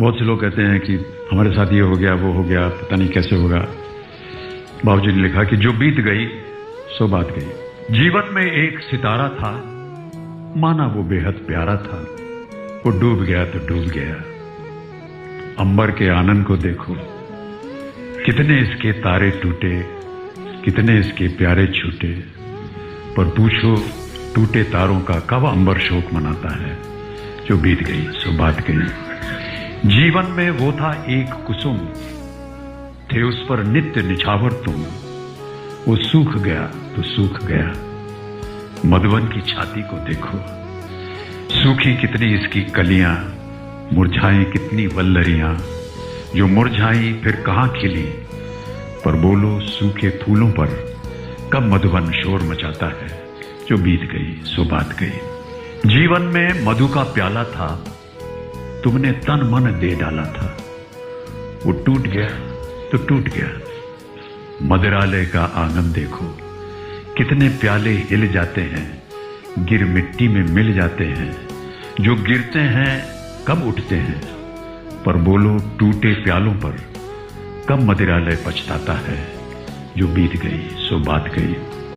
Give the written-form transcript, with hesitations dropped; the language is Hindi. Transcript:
बहुत से लोग कहते हैं कि हमारे साथ ये हो गया, वो हो गया, पता नहीं कैसे होगा। बाबूजी ने लिखा कि जो बीत गई सो बात गई। जीवन में एक सितारा था, माना वो बेहद प्यारा था। वो डूब गया तो डूब गया। अंबर के आनंद को देखो, कितने इसके तारे टूटे, कितने इसके प्यारे छूटे। पर पूछो टूटे तारों का कब अंबर शोक मनाता है। जो बीत गई सो बात गई। जीवन में वो था एक कुसुम, थे उस पर नित्य निछावर तुम। वो सूख गया तो सूख गया। मधुवन की छाती को देखो, सूखी कितनी इसकी कलियां, मुरझाई कितनी वल्लरियां। जो मुरझाई फिर कहां खिली। पर बोलो सूखे फूलों पर कब मधुवन शोर मचाता है। जो बीत गई सो बात गई। जीवन में मधु का प्याला था, तुमने तन मन दे डाला था। वो टूट गया तो टूट गया। मदिरालय का आंगन देखो, कितने प्याले हिल जाते हैं, गिर मिट्टी में मिल जाते हैं। जो गिरते हैं कब उठते हैं। पर बोलो टूटे प्यालों पर कब मदिरालय पछताता है। जो बीत गई सो बात गई।